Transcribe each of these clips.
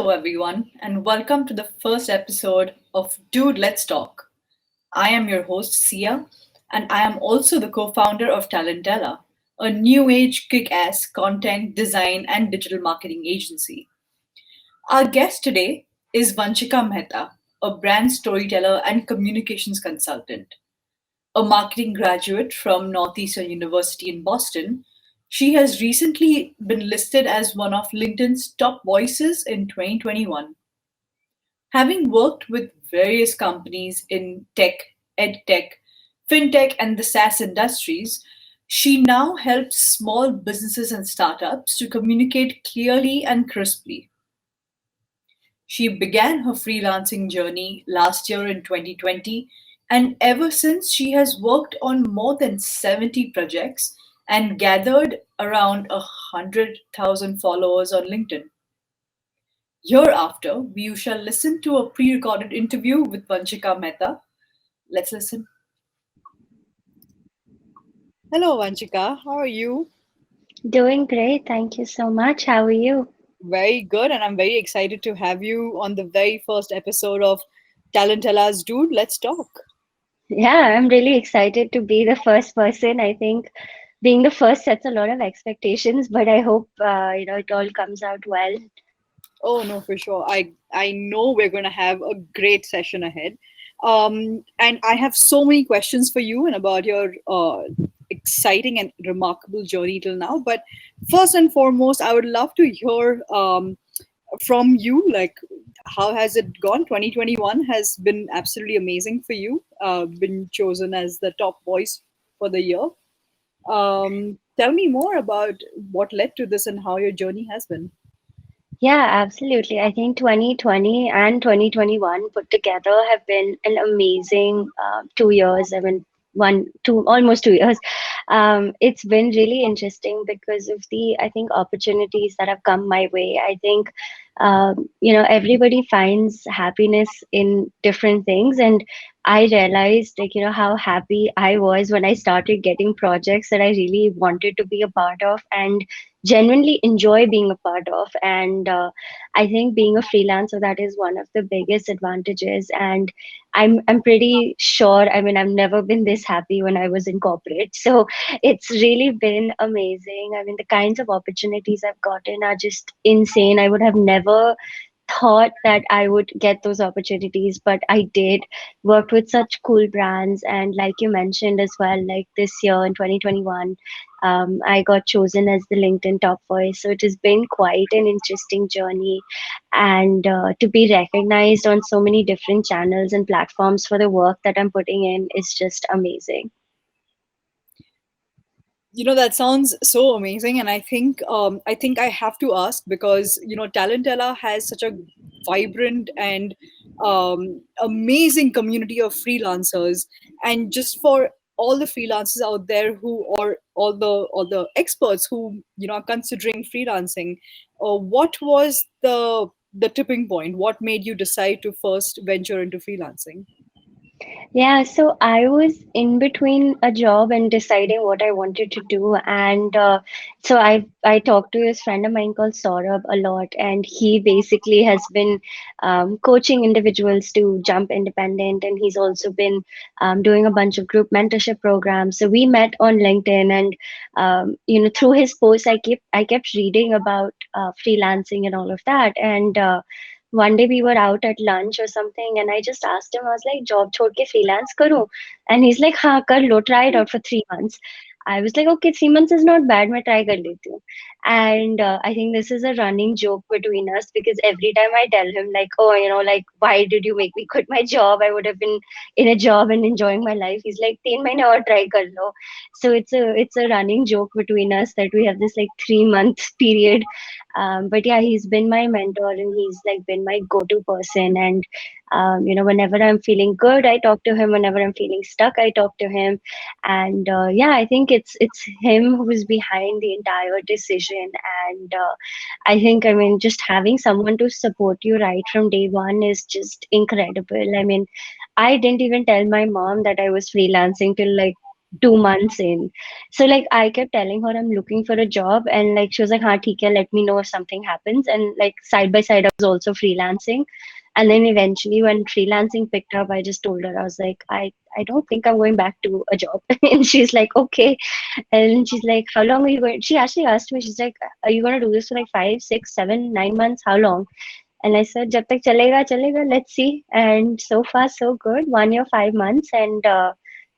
everyone, and welcome to the first episode of Dude Let's Talk. I am your host, Sia, and I am also the co founder of Talentela, a new age kick ass content, design, and digital marketing agency. Our guest today is Vanshika Mehta, a brand storyteller and communications consultant. A marketing graduate from Northeastern University in Boston, she has recently been listed as one of LinkedIn's top voices in 2021. Having worked with various companies in tech, edtech, fintech, and the SaaS industries, she now helps small businesses and startups to communicate clearly and crisply. She began her freelancing journey last year in 2020, and ever since she has worked on more than 70 projects and gathered around 100,000 followers on LinkedIn. Hereafter, we shall listen to a pre recorded interview with Vanshika Mehta. Let's listen. Hello, Vanshika. How are you? Doing great. Thank you so much. How are you? Very good, and I'm very excited to have you on the very first episode of Talentela's Dude. Let's talk. Yeah, I'm really excited to be the first person. I think being the first sets a lot of expectations, but I hope it all comes out well. Oh no, for sure. I know we're going to have a great session ahead. And I have so many questions for you and about your exciting and remarkable journey till now. But first and foremost, I would love to hear from you, like, how has it gone? 2021 has been absolutely amazing for you. Been chosen as the top voice for the year. Tell me more about what led to this and how your journey has been. Yeah, absolutely. I think 2020 and 2021 put together have been an amazing 2 years. I mean, almost 2 years. It's been really interesting because of I think, opportunities that have come my way. I think, everybody finds happiness in different things. And I realized, like, how happy I was when I started getting projects that I really wanted to be a part of and genuinely enjoy being a part of. And I think being a freelancer, that is one of the biggest advantages. And I'm pretty sure, I mean, I've never been this happy when I was in corporate. So it's really been amazing. I mean, the kinds of opportunities I've gotten are just insane. I would have never thought that I would get those opportunities, but I did. Worked with such cool brands, and like you mentioned as well, like this year in 2021, I got chosen as the LinkedIn top voice. So it has been quite an interesting journey, and to be recognized on so many different channels and platforms for the work that I'm putting in is just amazing. That sounds so amazing, and I think I have to ask because Talentella has such a vibrant and amazing community of freelancers, and just for all the freelancers out there who or all the experts who are considering freelancing, what was the tipping point? What made you decide to first venture into freelancing? Yeah, so I was in between a job and deciding what I wanted to do, and so I talked to this friend of mine called Saurabh a lot, and he basically has been coaching individuals to jump independent, and he's also been doing a bunch of group mentorship programs. So we met on LinkedIn, and through his posts, I kept reading about freelancing and all of that, and one day we were out at lunch or something, and I just asked him, I was like, job chhod ke freelance karu? And he's like, हाँ कर लो, try it out for 3 months. I was like, okay, 3 months is not bad, मैं try कर लेती हूँ. And I think this is a running joke between us because every time I tell him, like, oh, like, why did you make me quit my job? I would have been in a job and enjoying my life. He's like, 3 months और try कर लो. So it's a running joke between us that we have this like 3 month period. But yeah, he's been my mentor, and he's like been my go-to person. And whenever I'm feeling good, I talk to him. Whenever I'm feeling stuck, I talk to him. And yeah, I think it's him who is behind the entire decision. And I mean, just having someone to support you right from day one is just incredible. I mean, I didn't even tell my mom that I was freelancing till like 2 months in. So like I kept telling her I'm looking for a job, and like she was like, "Ha, theek hai, let me know if something happens." And like side by side, I was also freelancing. And then eventually, when freelancing picked up, I just told her I was like, I don't think I'm going back to a job. And she's like, okay. And she's like, how long are you going? She actually asked me, she's like, are you going to do this for like 5, 6, 7, 9 months? How long? And I said, jab tak chalega, chalega, let's see. And so far, so good. 1 year, 5 months, and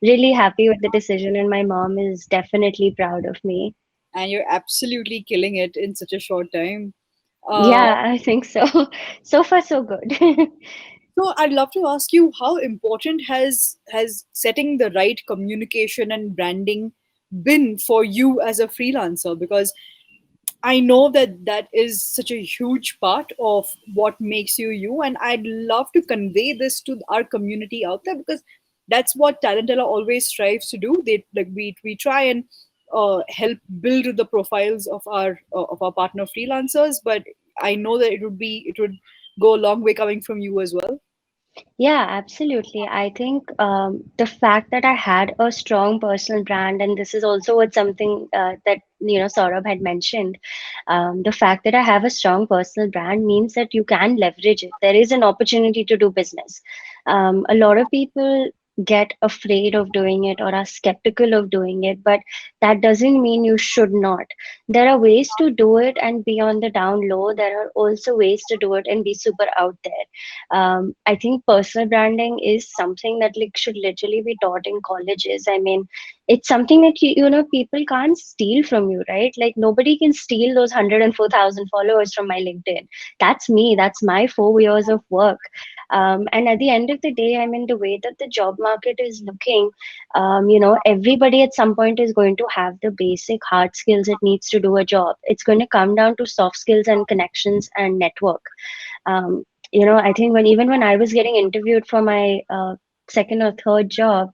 really happy with the decision. And my mom is definitely proud of me. And you're absolutely killing it in such a short time. Uh, Yeah, I think so. So far, so good. so I'd love to ask you, how important has setting the right communication and branding been for you as a freelancer? Because I know that that is such a huge part of what makes you you, and I'd love to convey this to our community out there, because that's what Talentella always strives to do. They like we try and help build the profiles of our partner freelancers, but I know that it would go a long way coming from you as well. Yeah, absolutely. I think the fact that I had a strong personal brand, and this is also what something that Saurabh had mentioned, the fact that I have a strong personal brand means that you can leverage it. There is an opportunity to do business. A lot of people get afraid of doing it or are skeptical of doing it, but that doesn't mean you should not. There are ways to do it and be on the down low. There are also ways to do it and be super out there. I think personal branding is something that like should literally be taught in colleges. I mean, it's something that people can't steal from you, right? Like nobody can steal those 104,000 followers from my LinkedIn. That's me. That's my 4 years of work. And at the end of the day, I mean, the way that the job market is looking, everybody at some point is going to have the basic hard skills it needs to do a job. It's going to come down to soft skills and connections and network. um, I think when I was getting interviewed for my second or third job,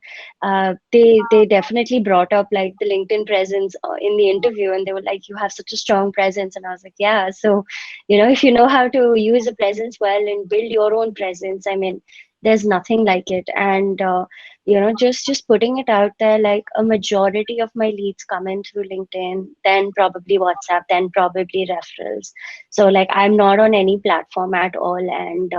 they definitely brought up like the LinkedIn presence in the interview, and they were like, you have such a strong presence. And I was like, yeah. So if you know how to use a presence well and build your own presence, I mean, there's nothing like it. And just putting it out there, like a majority of my leads come in through LinkedIn, then probably WhatsApp, then probably referrals. So like I'm not on any platform at all, and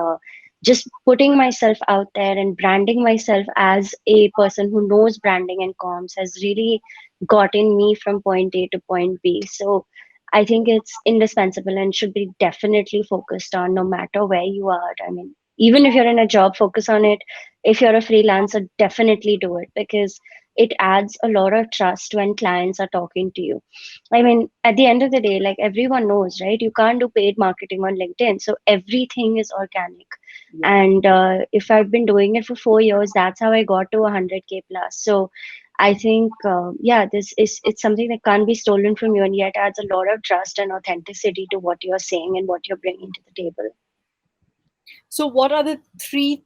just putting myself out there and branding myself as a person who knows branding and comms has really gotten me from point A to point B. So I think it's indispensable and should be definitely focused on no matter where you are. I mean, even if you're in a job, focus on it. If you're a freelancer, definitely do it, because it adds a lot of trust when clients are talking to you. I mean, at the end of the day, like everyone knows, right? You can't do paid marketing on LinkedIn. So everything is organic. Yeah. And if I've been doing it for 4 years, that's how I got to 100K plus. So I think, yeah, it's something that can't be stolen from you, and yet adds a lot of trust and authenticity to what you're saying and what you're bringing to the table. So, what are the three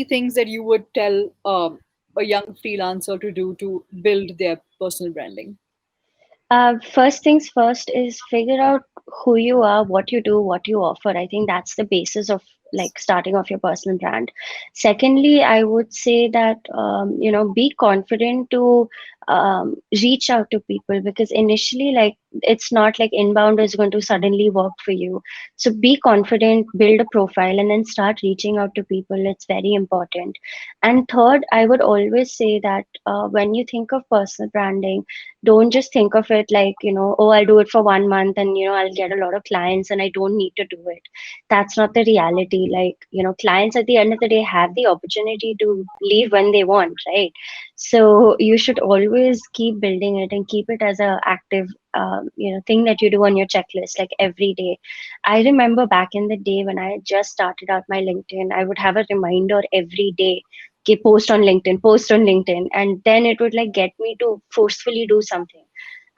things that you would tell a young freelancer to do to build their personal branding? First things first is figure out who you are, what you do, what you offer. I think that's the basis of like starting off your personal brand. Secondly, I would say that be confident to reach out to people, because initially, like it's not like inbound is going to suddenly work for you. So be confident, build a profile, and then start reaching out to people. It's very important. And third, I would always say that when you think of personal branding, don't just think of it like, oh, I'll do it for 1 month and, I'll get a lot of clients and I don't need to do it. That's not the reality. Like, clients at the end of the day have the opportunity to leave when they want, right? So you should always keep building it and keep it as a active, thing that you do on your checklist, like every day. I remember back in the day when I had just started out my LinkedIn, I would have a reminder every day, okay, post on LinkedIn, and then it would like get me to forcefully do something.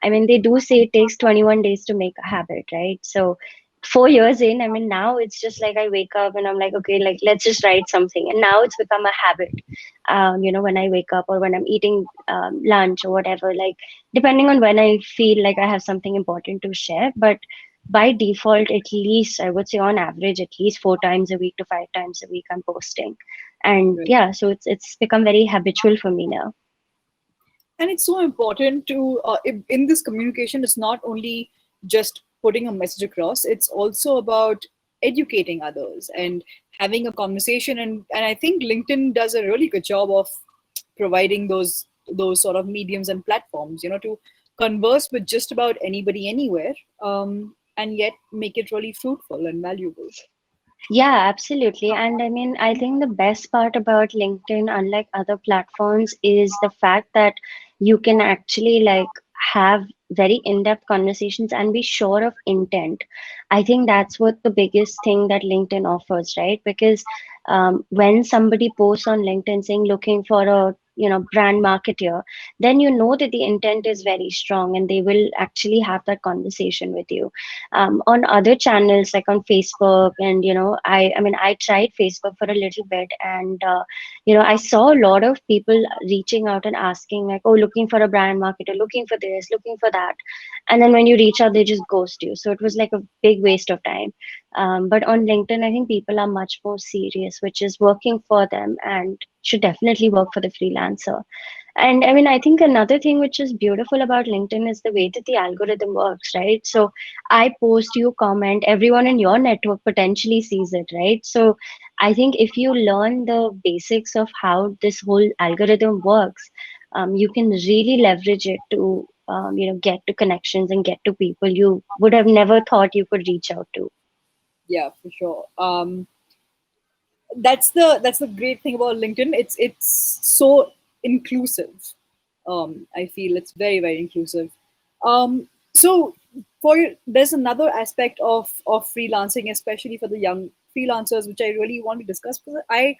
I mean, they do say it takes 21 days to make a habit, right? So 4 years in, I mean, now it's just like I wake up and I'm like, okay, like let's just write something, and now it's become a habit. When I wake up or when I'm eating lunch or whatever, like depending on when I feel like I have something important to share, but by default, at least I would say on average, at least 4 times a week to 5 times a week, I'm posting. And Right. yeah, so it's become very habitual for me now. And it's so important to in this communication, it's not only just putting a message across, it's also about educating others and having a conversation. And I think LinkedIn does a really good job of providing those sort of mediums and platforms, to converse with just about anybody anywhere, and yet make it really fruitful and valuable. Yeah, absolutely. And I mean, I think the best part about LinkedIn, unlike other platforms, is the fact that you can actually like have very in-depth conversations and be sure of intent. I think that's what the biggest thing that LinkedIn offers, right? Because when somebody posts on LinkedIn saying looking for a brand marketer, then you know that the intent is very strong and they will actually have that conversation with you. On other channels like on Facebook, and I mean, I tried Facebook for a little bit, and I saw a lot of people reaching out and asking like, oh, looking for a brand marketer, looking for this, looking for that, and then when you reach out they just ghost you, so it was like a big waste of time. But on LinkedIn, I think people are much more serious, which is working for them and should definitely work for the freelancer. And I mean, I think another thing which is beautiful about LinkedIn is the way that the algorithm works, right? So I post, you comment, everyone in your network potentially sees it, right? So I think if you learn the basics of how this whole algorithm works, you can really leverage it to, get to connections and get to people you would have never thought you could reach out to. Yeah, for sure. That's the great thing about LinkedIn. It's so inclusive. I feel it's very, very inclusive. So for there's another aspect of freelancing, especially for the young freelancers, which I really want to discuss, because I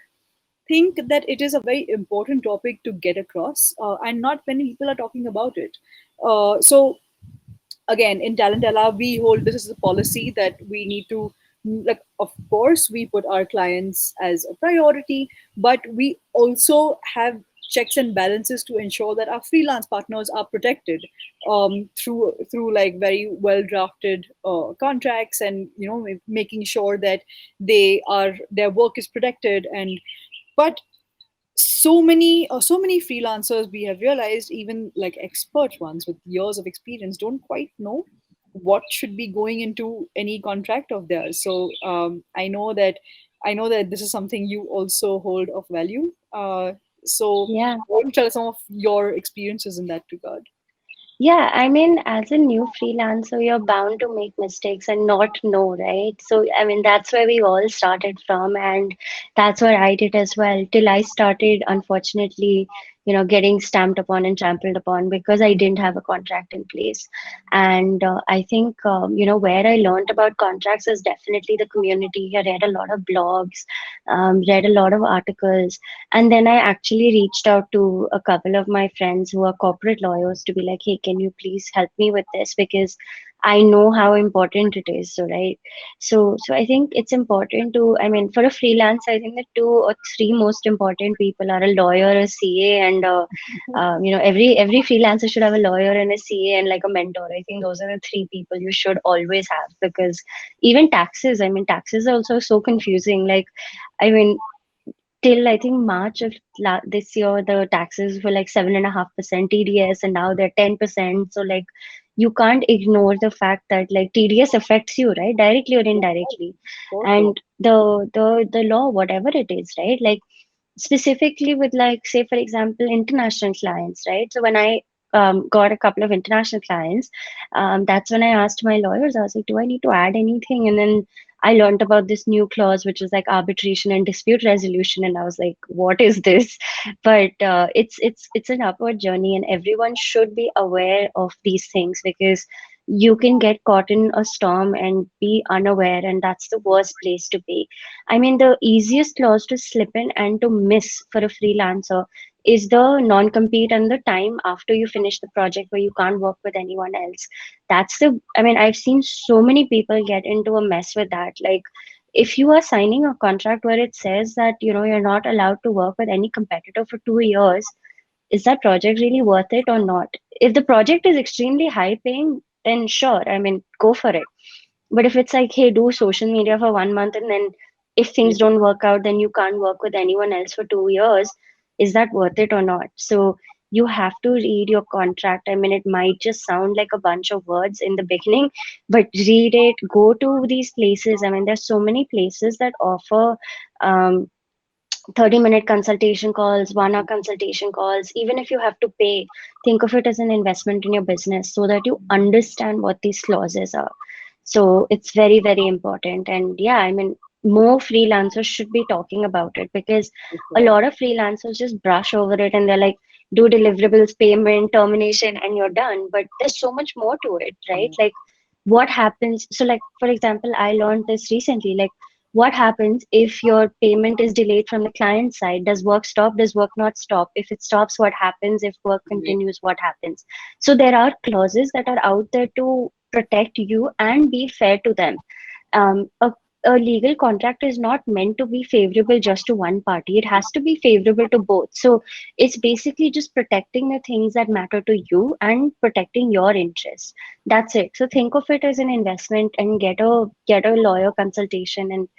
think that it is a very important topic to get across, and not many people are talking about it. So again, in Talentela, we hold this is a policy that we need to, like, of course we put our clients as a priority, but we also have checks and balances to ensure that our freelance partners are protected, through like very well drafted contracts, and making sure that their work is protected. And but so many freelancers, we have realized, even like expert ones with years of experience, don't quite know what should be going into any contract of theirs. So I know that this is something you also hold of value. So Yeah. want to tell us some of your experiences in that regard? Yeah, I mean, as a new freelancer, you're bound to make mistakes and not know, right? So, I mean, that's where we all started from, and that's what I did as well. Till I started, unfortunately, getting stamped upon and trampled upon because I didn't have a contract in place. And I think, where I learned about contracts is definitely the community. I read a lot of blogs, read a lot of articles, and then I actually reached out to a couple of my friends who are corporate lawyers to be like, hey, can you please help me with this? Because I know how important it is. So, right. So I think it's important to, I mean, for a freelance, I think the two or three most important people are a lawyer, a CA, and every freelancer should have a lawyer and a CA and like a mentor. I think those are the three people you should always have, because even taxes, I mean, taxes are also so confusing. Like, I mean, till I think March of this year, the taxes were like 7.5% TDS, and now they're 10%. So like, you can't ignore the fact that like TDS affects you, right, directly or indirectly, For sure. and the law, whatever it is, right, like specifically with like say for example international clients, right? So when I got a couple of international clients, that's when I asked my lawyers, I was like, do I need to add anything? And then I learned about this new clause which is like arbitration and dispute resolution, and I was like, what is this? But it's an upward journey, and everyone should be aware of these things, because you can get caught in a storm and be unaware, and that's the worst place to be. I mean, the easiest clause to slip in and to miss for a freelancer is the non compete and the time after you finish the project where you can't work with anyone else. I mean, I've seen so many people get into a mess with that. Like, if you are signing a contract where it says that, you're not allowed to work with any competitor for 2 years, is that project really worth it or not? If the project is extremely high paying, then sure, I mean, go for it. But if it's like, hey, do social media for 1 month, and then if things don't work out, then you can't work with anyone else for 2 years, is that worth it or not? So you have to read your contract. I mean, it might just sound like a bunch of words in the beginning, but read it, go to these places. I mean, there's so many places that offer um, 30-minute consultation calls, 1 hour consultation calls. Even if you have to pay, think of it as an investment in your business so that you understand what these clauses are. So it's very, very important. And yeah, I mean, more freelancers should be talking about it, because For a sure. lot of freelancers just brush over it and they're like, do deliverables, payment, termination, and you're done. But there's so much more to it, right? Yeah. Like, what happens? So, like, for example, I learned this recently. Like, what happens if your payment is delayed from the client side? Does work stop? Does work not stop? If it stops, what happens? If work Right. continues, what happens? So there are clauses that are out there to protect you and be fair to them. um, a, a legal contract is not meant to be favorable just to one party. It has to be favorable to both. So it's basically just protecting the things that matter to you and protecting your interests. That's it. So think of it as an investment and get a lawyer consultation and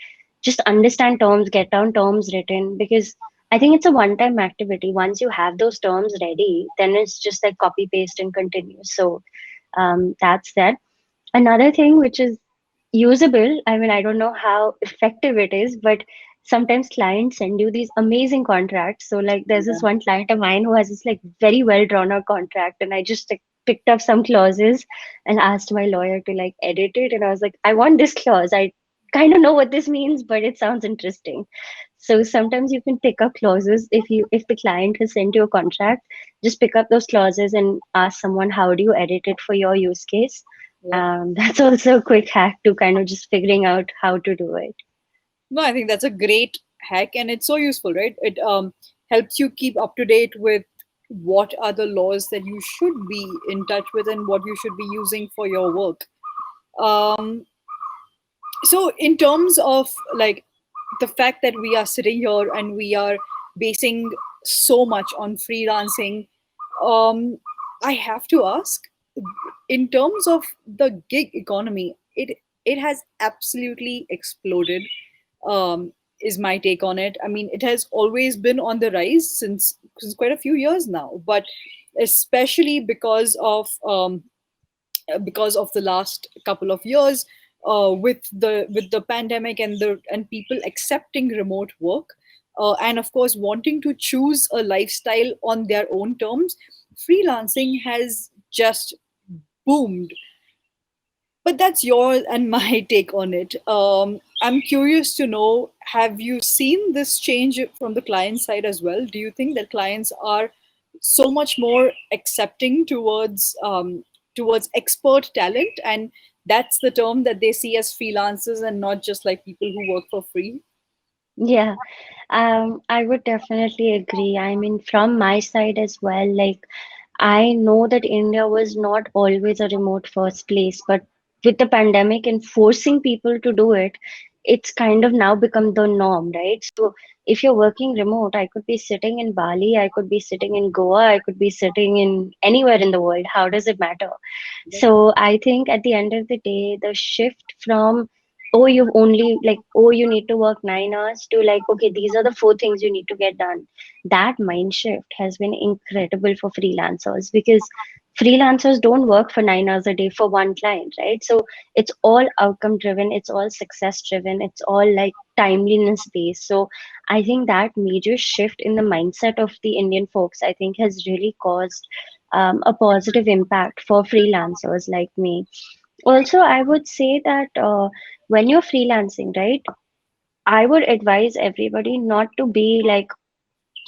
just understand terms, get down terms written, because I think it's a one time activity. Once you have those terms ready, then it's just like copy paste and continue. So that's that. Another thing which is usable, I mean, I don't know how effective it is, but sometimes clients send you these amazing contracts. So like there's this Yeah. one client of mine who has this like very well drawn out contract, and I just like picked up some clauses and asked my lawyer to like edit it, and I was like, I want this clause. I kind of know what this means, but it sounds interesting. So sometimes you can pick up clauses. If the client has sent you a contract, just pick up those clauses and ask someone, how do you edit it for your use case? Yeah. That's also a quick hack to kind of just figuring out how to do it. No, I think that's a great hack, and it's so useful, right? It helps you keep up to date with what are the laws that you should be in touch with and what you should be using for your work. Um, so in terms of like the fact that we are sitting here and we are basing so much on freelancing, um, I have to ask, in terms of the gig economy, it has absolutely exploded. Is my take on it. I mean, it has always been on the rise since quite a few years now, but especially because of the last couple of years, with the pandemic and people accepting remote work, and of course wanting to choose a lifestyle on their own terms, freelancing has just boomed. But that's your and my take on it. I'm curious to know, have you seen this change from the client side as well? Do you think that clients are so much more accepting towards expert talent, and that's the term that they see as freelancers and not just like people who work for free? Yeah, I would definitely agree. I mean, from my side as well, like I know that India was not always a remote first place, but with the pandemic and forcing people to do it, it's kind of now become the norm, right? So if you're working remote, I could be sitting in Bali, I could be sitting in Goa, I could be sitting in anywhere in the world. How does it matter? So I think at the end of the day, the shift from, oh, you've only like, oh, you need to work 9 hours to like, okay, these are the four things you need to get done. That mind shift has been incredible for freelancers, because freelancers don't work for 9 hours a day for one client, right? So it's all outcome driven, it's all success driven, it's all like timeliness based. So I think that major shift in the mindset of the Indian folks, I think, has really caused a positive impact for freelancers like me. Also, I would say that when you're freelancing, right, I would advise everybody not to be like,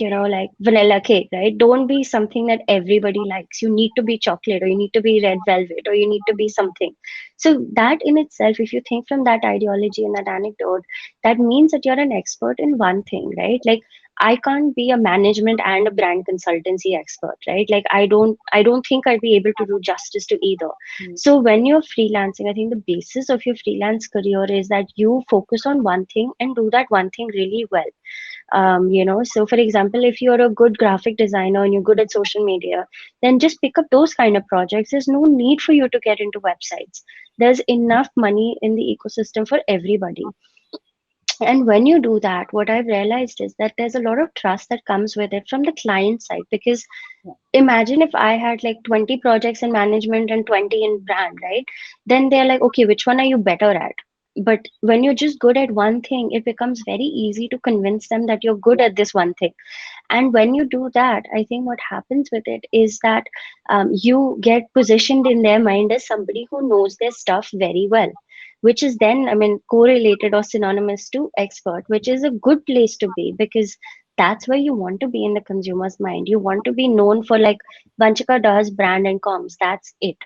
like vanilla cake, right? Don't be something that everybody likes. You need to be chocolate, or you need to be red velvet, or you need to be something. So, that in itself, if you think from that ideology and that anecdote, that means that you're an expert in one thing, right? Like, I can't be a management and a brand consultancy expert, right? Like, I don't think I'd be able to do justice to either. Mm. So when you're freelancing, I think the basis of your freelance career is that you focus on one thing and do that one thing really well. So for example, if you're a good graphic designer and you're good at social media, then just pick up those kind of projects. There's no need for you to get into websites. There's enough money in the ecosystem for everybody. And when you do that, what I've realized is that there's a lot of trust that comes with it from the client side. Because Yeah. imagine if I had like 20 projects in management and 20 in brand, right? Then they're like, okay, which one are you better at? But when you're just good at one thing, it becomes very easy to convince them that you're good Yeah. at this one thing. And when you do that, I think what happens with it is that you get positioned in their mind as somebody who knows their stuff very well, which is then, I mean, correlated or synonymous to expert, which is a good place to be, because that's where you want to be in the consumer's mind. You want to be known for, like, Vanchika does brand and comms, that's it.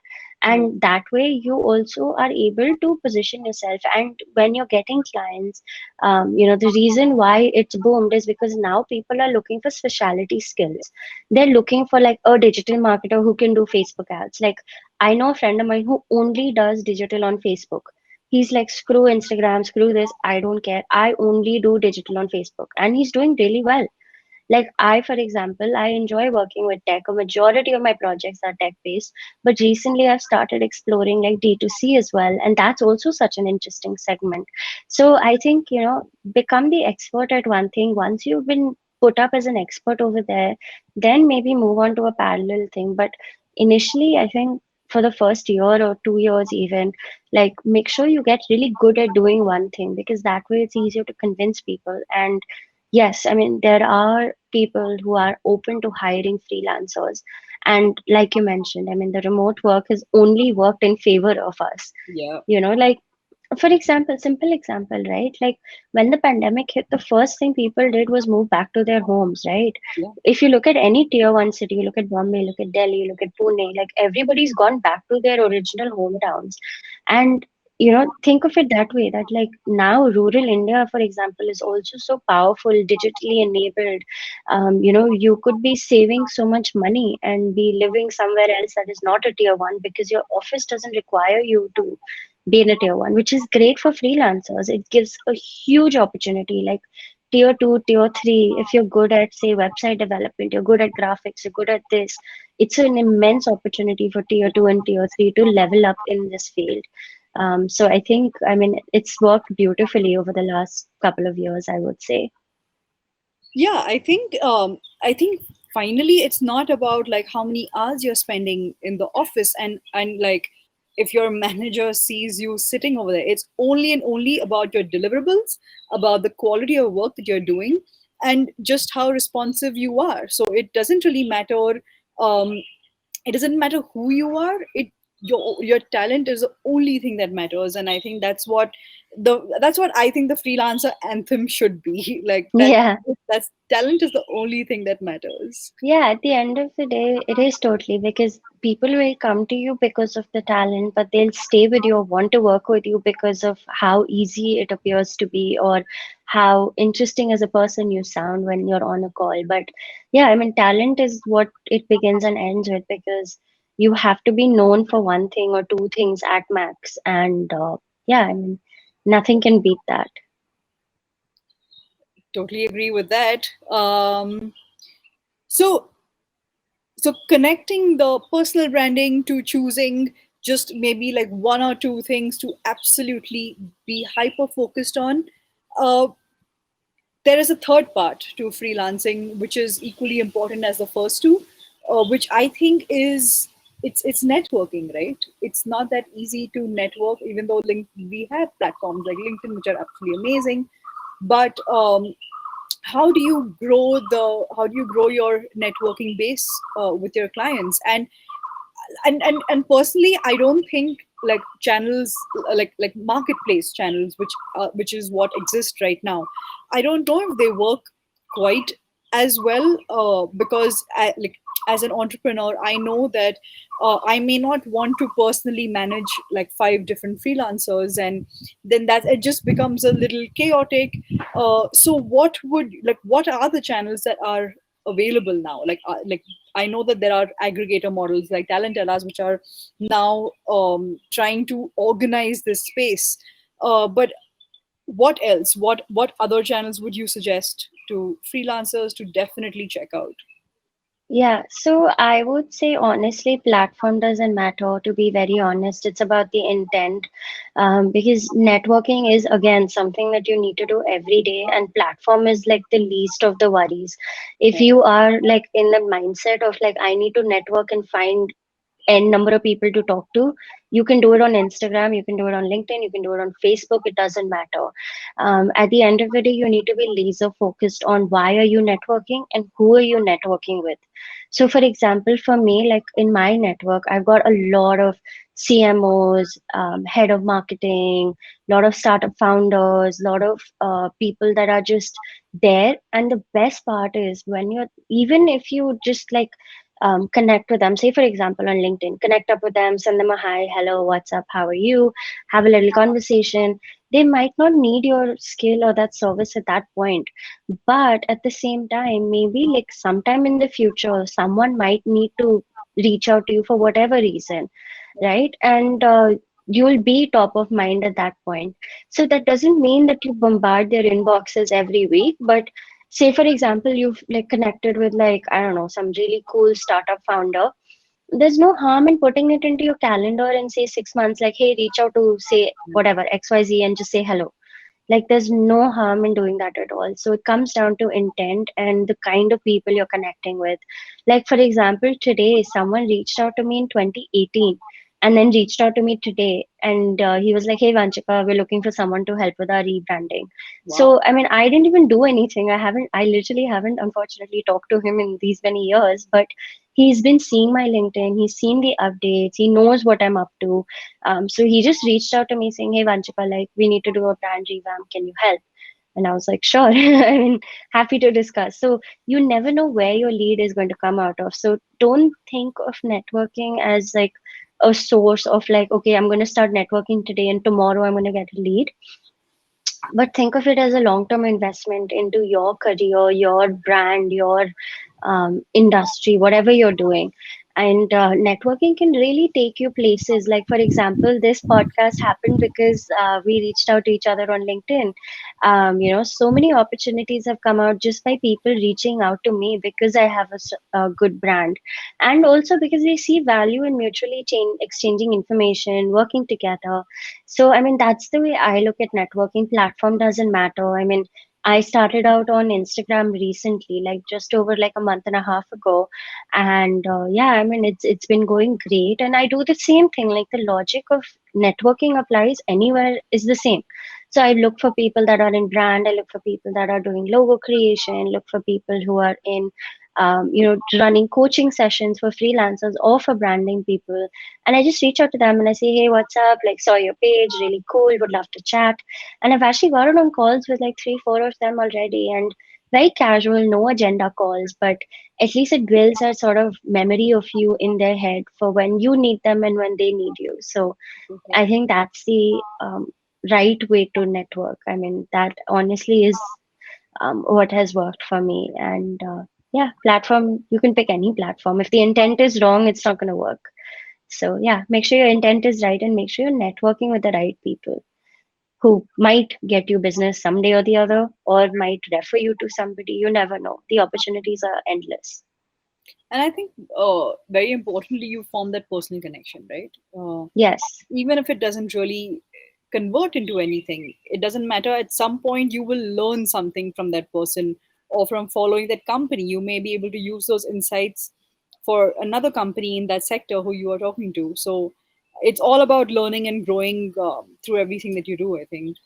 Yeah. And that way you also are able to position yourself. And when you're getting clients, the reason why it's boomed is because now people are looking for specialty skills. They're looking for like a digital marketer who can do Facebook ads. Like, I know a friend of mine who only does digital on Facebook. He's like, screw Instagram, screw this, I don't care, I only do digital on Facebook, and he's doing really well. Like, I, for example, I enjoy working with tech. A majority of my projects are tech based, but recently I've started exploring like D2C as well. And that's also such an interesting segment. So I think, become the expert at one thing. Once you've been put up as an expert over there, then maybe move on to a parallel thing. But initially, I think for the first year or 2 years, even, like, make sure you get really good at doing one thing, because that way it's easier to convince people. And yes, I mean, there are people who are open to hiring freelancers. And like you mentioned, I mean, the remote work has only worked in favor of us. Yeah. Like, for example, simple example, right? Like, when the pandemic hit, the first thing people did was move back to their homes, right? Yeah. If you look at any tier one city, you look at Bombay, look at Delhi, look at Pune, like, everybody's gone back to their original hometowns. And think of it that way, that like now rural India, for example, is also so powerful, digitally enabled. You could be saving so much money and be living somewhere else that is not a tier one, because your office doesn't require you to be in a tier one, which is great for freelancers. It gives a huge opportunity. Like, tier two, tier three, if you're good at, say, website development, you're good at graphics, you're good at this, it's an immense opportunity for tier two and tier three to level up in this field. So I think, I mean, it's worked beautifully over the last couple of years, I would say. Yeah, I think finally it's not about like how many hours you're spending in the office, and like if your manager sees you sitting over there, it's only and only about your deliverables, about the quality of work that you're doing, and just how responsive you are. So it doesn't really matter, it doesn't matter who you are. Your talent is the only thing that matters, and I think that's what I think the freelancer anthem should be. Like that, Yeah. that's talent is the only thing that matters. Yeah, at the end of the day, it is totally, because people will come to you because of the talent, but they'll stay with you or want to work with you because of how easy it appears to be, or how interesting as a person you sound when you're on a call. But yeah, I mean, talent is what it begins and ends with, because you have to be known for one thing or two things at max. And yeah, I mean, nothing can beat that. Totally agree with that. So so connecting the personal branding to choosing just maybe like one or two things to absolutely be hyper focused on, uh, there is a third part to freelancing which is equally important as the first two, which I think is it's networking, right? It's not that easy to network, even though we have platforms like LinkedIn which are absolutely amazing. But how do you grow your networking base with your clients? And personally I don't think like channels, like marketplace channels, which is what exists right now, I don't know if they work quite as well, because like as an entrepreneur I know that I may not want to personally manage like five different freelancers, and then that it just becomes a little chaotic. So what are the channels that are available now? Like I know that there are aggregator models like Talentelas, which are now trying to organize this space. But what else? What other channels would you suggest to freelancers to definitely check out? Yeah, so I would say honestly, platform doesn't matter, to be very honest. It's about the intent. Because networking is again something that you need to do every day, and platform is like the least of the worries. If you are like in the mindset of like, I need to network and find n number of people to talk to, you can do it on Instagram, you can do it on LinkedIn, you can do it on Facebook. It doesn't matter. At the end of the day, you need to be laser focused on why are you networking and who are you networking with. So for example, for me, like in my network, I've got a lot of CMOs, head of marketing, lot of startup founders, lot of people that are just there. And the best part is when you're, even if you just like connect with them, say for example on LinkedIn, connect up with them, send them a hi, hello, what's up, how are you, have a little conversation. They might not need your skill or that service at that point, but at the same time, maybe like sometime in the future someone might need to reach out to you for whatever reason, right? And you'll be top of mind at that point. So that doesn't mean that you bombard their inboxes every week, but say for example you've like connected with like, I don't know, some really cool startup founder. There's no harm in putting it into your calendar and say 6 months like, hey, reach out to say whatever XYZ and just say hello. Like there's no harm in doing that at all. So it comes down to intent and the kind of people you're connecting with. Like for example, today someone reached out to me in 2018 and then reached out to me today, and he was like, hey Vanchika, we're looking for someone to help with our rebranding. Wow. So I mean, I didn't even do anything. I literally haven't unfortunately talked to him in these many years, but he's been seeing my LinkedIn, he's seen the updates, he knows what I'm up to. So he just reached out to me saying, hey Vanchika, like we need to do a brand revamp, can you help? And I was like, sure. I mean, happy to discuss. So you never know where your lead is going to come out of. So don't think of networking as like a source of like, okay, I'm going to start networking today and tomorrow I'm going to get a lead. But think of it as a long term investment into your career, your brand, your industry, whatever you're doing. And networking can really take you places. Like, for example, this podcast happened because we reached out to each other on LinkedIn. So many opportunities have come out just by people reaching out to me because I have a good brand. And also because they see value in mutually exchanging information, working together. So, I mean, that's the way I look at networking. Platform doesn't matter. I mean, I started out on Instagram recently, like just over like a month and a half ago, and yeah, I mean, it's been going great. And I do the same thing. Like the logic of networking applies anywhere is the same. So I look for people that are in brand. I look for people that are doing logo creation. Look for people who are in running coaching sessions for freelancers or for branding people, and I just reach out to them and I say, hey, what's up? Like, saw your page, really cool, would love to chat. And I've actually gotten on calls with like three, four of them already, and very casual, no agenda calls, but at least it builds a sort of memory of you in their head for when you need them and when they need you. So I think that's the right way to network. I mean, that honestly is what has worked for me. And yeah, platform, you can pick any platform. If the intent is wrong, it's not going to work. So yeah, make sure your intent is right and make sure you're networking with the right people who might get you business someday or the other, or might refer you to somebody. You never know. The opportunities are endless. And I think very importantly, you form that personal connection, right? Yes. Even if it doesn't really convert into anything, it doesn't matter. At some point, you will learn something from that person or from following that company. You may be able to use those insights for another company in that sector who you are talking to. So it's all about learning and growing through everything that you do, I think.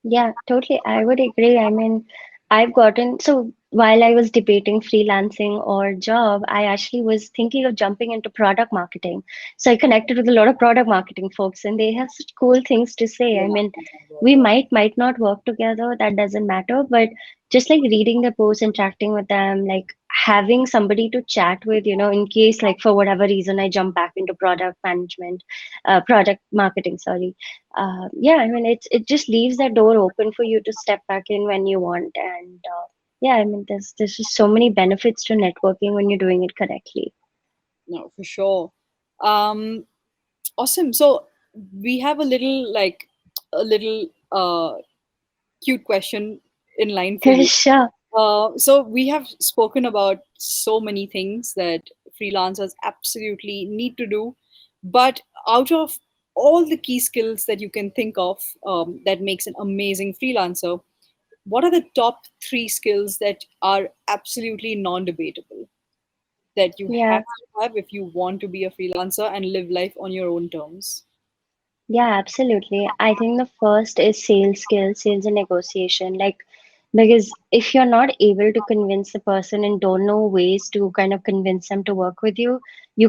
Yeah, totally. I would agree. I mean, I've gotten so while I was debating freelancing or job, I actually was thinking of jumping into product marketing. So I connected with a lot of product marketing folks, and they have such cool things to say. I mean, we might not work together, that doesn't matter, but just like reading the posts, interacting with them, like having somebody to chat with, in case like for whatever reason I jump back into product management, product marketing, sorry. Yeah, I mean, it just leaves that door open for you to step back in when you want. And yeah, I mean, there's just so many benefits to networking when you're doing it correctly. No, for sure. Um, awesome. So we have a little cute question in line for you. Sure. So we have spoken about so many things that freelancers absolutely need to do, but out of all the key skills that you can think of that makes an amazing freelancer, what are the top three skills that are absolutely non-debatable that you Yeah. have to have if you want to be a freelancer and live life on your own terms? Yeah, absolutely. I think the first is sales skills, sales and negotiation. Like, because if you're not able to convince the person and don't know ways to kind of convince them to work with you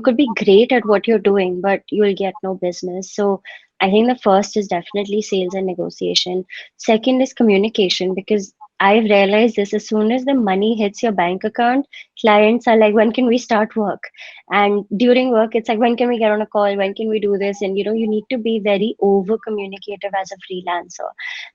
could be great at what you're doing, but you'll get no business. So I think the first is definitely sales and negotiation. Second is communication, because I've realized this as soon as the money hits your bank account, clients are like, when can we start work? And during work it's like, when can we get on a call, when can we do this? And you need to be very over communicative as a freelancer.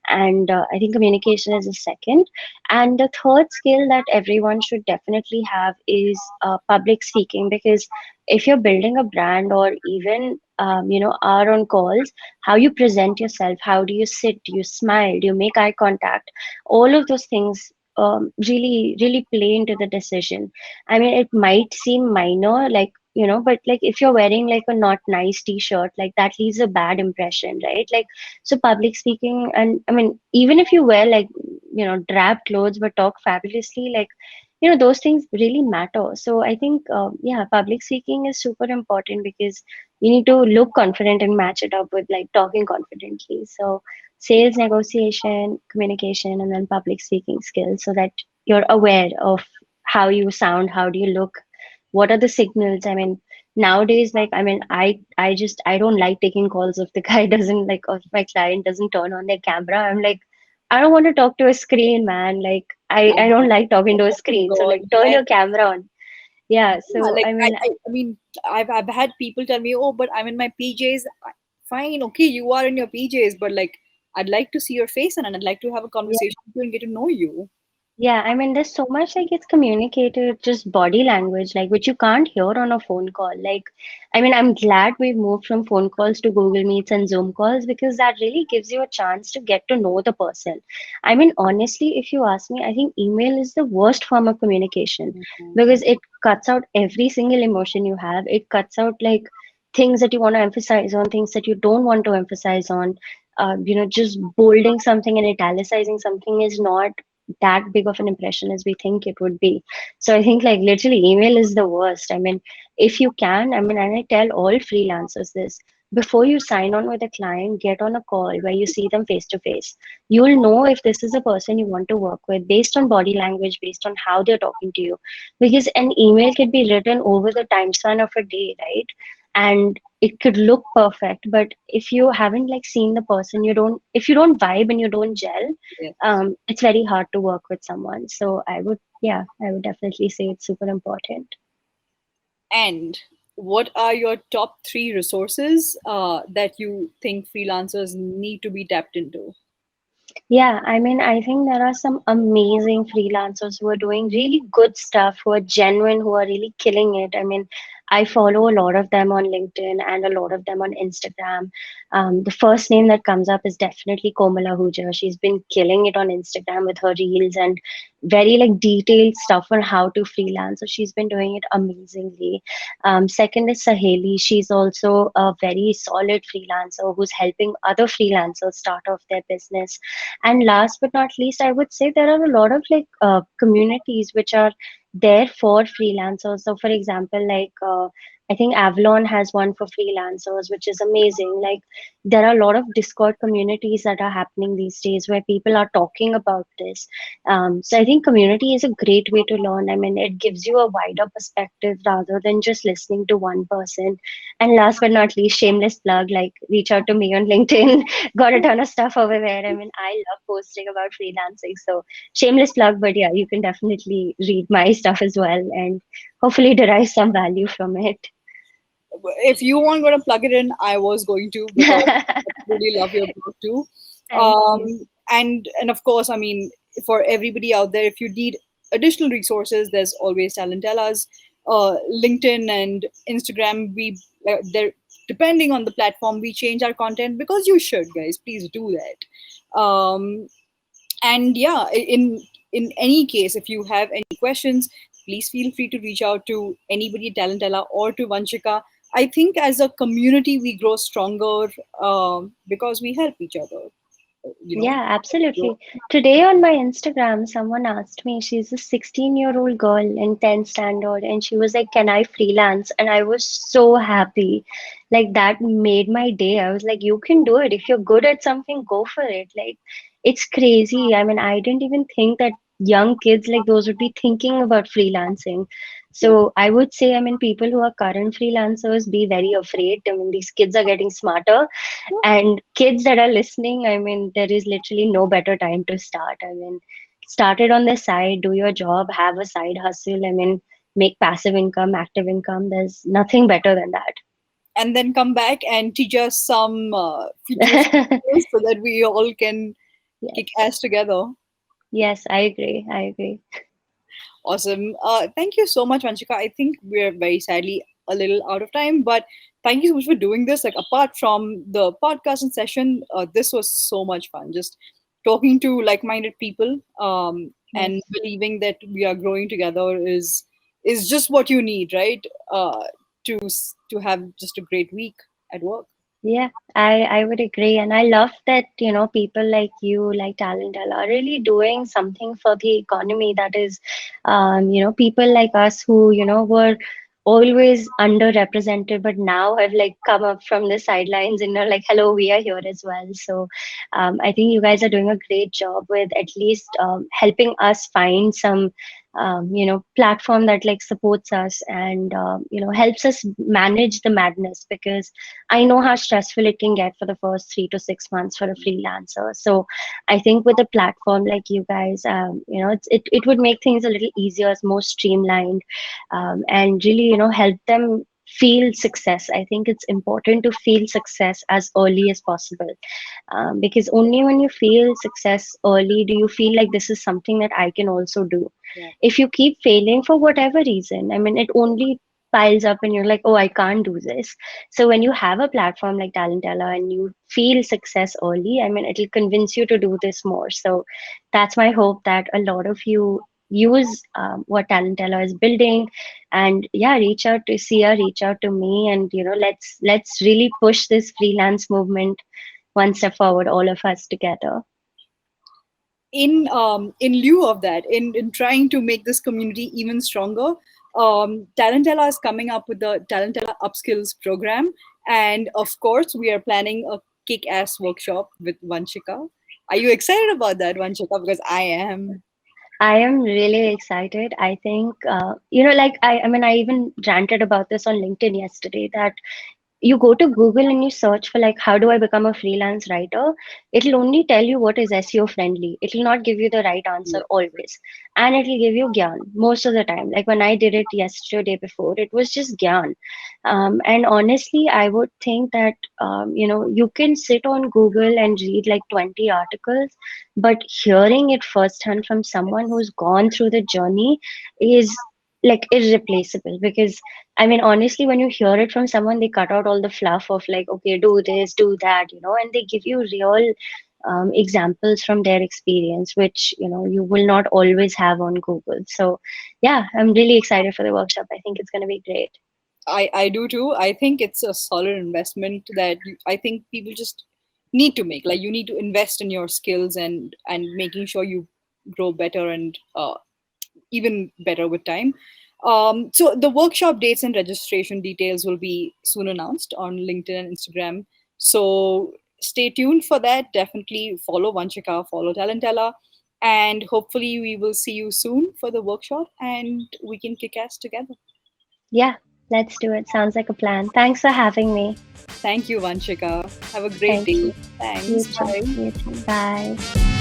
And I think communication is a second. And the third skill that everyone should definitely have is public speaking, because if you're building a brand, or even are on calls, how you present yourself, how do you sit, do you smile, do you make eye contact, all of those things really really play into the decision. I mean, it might seem minor, like, but like if you're wearing like a not nice t-shirt, like that leaves a bad impression, right? Like, so public speaking, and I mean, even if you wear like, drab clothes but talk fabulously, like, those things really matter. So I think, yeah, public speaking is super important, because you need to look confident and match it up with like talking confidently. So sales, negotiation, communication, and then public speaking skills, so that you're aware of how you sound, how do you look, what are the signals. I mean, nowadays, like, I mean, I don't like taking calls if the guy doesn't like, or if my client doesn't turn on their camera. I'm like, I don't want to talk to a screen, man. Like, I don't like talking to a Oh screen, so God, like turn yes. your camera on. Yeah, Yeah, so like I mean, I mean, I've had people tell me, "Oh, but I'm in my PJs." Fine, okay, you are in your PJs, but like, I'd like to see your face and I'd like to have a conversation with you and get to know you. yeah, I mean, there's so much like it's communicated, just body language, like which you can't hear on a phone call. Like, I mean, I'm glad we've moved from phone calls to Google Meets and Zoom calls, because that really gives you a chance to get to know the person. I mean, honestly, if you ask me, I think email is the worst form of communication, because it cuts out every single emotion you have. It cuts out like things that you want to emphasize on, things that you don't want to emphasize on. Just bolding something and italicizing something is not that big of an impression as we think it would be. So I think like literally email is the worst. I mean, if you can, I mean, and I tell all freelancers this, before you sign on with a client, get on a call where you see them face to face. You'll know if this is a person you want to work with based on body language, based on how they're talking to you. Because an email can be written over the time span of a day, right? And it could look perfect, but if you haven't like seen the person, if you don't vibe and you don't gel, Yes. it's very hard to work with someone. So yeah, I would definitely say it's super important. And what are your top three resources that you think freelancers need to be tapped into? Yeah, I mean, I think there are some amazing freelancers who are doing really good stuff, who are genuine, who are really killing it. I mean, I follow a lot of them on LinkedIn and a lot of them on Instagram. The first name that comes up is definitely Komala Huja. She's been killing it on Instagram with her reels and very like detailed stuff on how to freelance. So she's been doing it amazingly. Second is Saheli. She's also a very solid freelancer who's helping other freelancers start off their business. And last but not least, I would say there are a lot of like communities which are there for freelancers. So, for example, like I think Avalon has one for freelancers, which is amazing. Like there are a lot of Discord communities that are happening these days where people are talking about this. So I think community is a great way to learn. I mean, it gives you a wider perspective rather than just listening to one person. And last but not least, shameless plug, like reach out to me on LinkedIn. Got a ton of stuff over there. I mean, I love posting about freelancing. So shameless plug, but yeah, you can definitely read my stuff as well and hopefully derive some value from it. If you weren't going to plug it in, I was going to because I really love your blog too. Thank you. And of course, I mean, for everybody out there, if you need additional resources, there's always Talentela's, LinkedIn and Instagram. They're depending on the platform, we change our content because you should, guys. Please do that. And yeah, in in any case, if you have any questions, please feel free to reach out to anybody at Talentella or to Vanchika. I think as a community, we grow stronger because we help each other, you know. Yeah, absolutely. Today on my Instagram, someone asked me, she's a 16-year-old girl in 10th standard, and she was like, "Can I freelance?" And I was so happy. Like, that made my day. I was like, "You can do it. If you're good at something, go for it." Like, it's crazy. I mean, I didn't even think that young kids like those would be thinking about freelancing. Yeah. So I would say, I mean, people who are current freelancers, be very afraid. I mean, these kids are getting smarter, and kids that are listening, I mean, there is literally no better time to start. I mean, start it on the side, do your job, have a side hustle. I mean, make passive income, active income. There's nothing better than And then come back and teach us some futuristic that. skills so that we all can kick Yes. ass together. Yes, I agree. I agree. Awesome. Thank you so much, Vanchika. I think we're very sadly a little out of time, but thank you so much for doing this. Like, apart from the podcast and session, this was so much fun. Just talking to like-minded people, and Yes. believing that we are growing together is just what you need, right? To have just a great week at work. Yeah, I would agree. And I love that, people like you, like Talentella, are really doing something for the economy that is, people like us who, were always underrepresented, but now have like come up from the sidelines and are like, hello, we are here as well. So I think you guys are doing a great job with at least helping us find some platform that like supports us and helps us manage the madness, because I know how stressful it can get for the first 3 to 6 months for a freelancer. So I think with a platform like you guys, it would make things a little easier, more streamlined, and really, help them feel success. I think it's important to feel success as early as possible, because only when you feel success early do you feel like this is something that I can also do. Yeah. If you keep failing for whatever reason, I mean, it only piles up and you're like, oh, I can't do this. So when you have a platform like Talentella and you feel success early, I mean, it'll convince you to do this more. So that's my hope, that a lot of you use what Talentella is building, and yeah, reach out to Sia, reach out to me, and let's really push this freelance movement one step forward, all of us together. In lieu of that, in trying to make this community even stronger, Talentella is coming up with the Talentella Upskills program, and of course, we are planning a kick-ass workshop with Vanchika. Are you excited about that, Vanchika? Because I am. I am really excited. I think, like I mean, I even ranted about this on LinkedIn yesterday, that you go to Google and you search for like, how do I become a freelance writer? It'll only tell you what is SEO friendly. It'll not give you the right answer always. And it'll give you gyan most of the time. Like when I did it yesterday, day before, it was just gyan. And honestly, I would think that, you can sit on Google and read like 20 articles, but hearing it firsthand from someone who's gone through the journey is like irreplaceable. Because I mean, honestly, when you hear it from someone, they cut out all the fluff of like, okay, do this, do that, and they give you real examples from their experience, which, you will not always have on Google. So, yeah, I'm really excited for the workshop. I think it's going to be great. I do too. I think it's a solid investment that I think people just need to make. Like, you need to invest in your skills and making sure you grow better and even better with time. So the workshop dates and registration details will be soon announced on LinkedIn and Instagram. So stay tuned for that. Definitely follow Vanchika, follow Talentella, and hopefully we will see you soon for the workshop and we can kick ass together. Yeah, let's do it. Sounds like a plan. Thanks for having me. Thank you, Vanchika. Have a great Thank day. you. You Thanks. too. Bye. You too. Bye.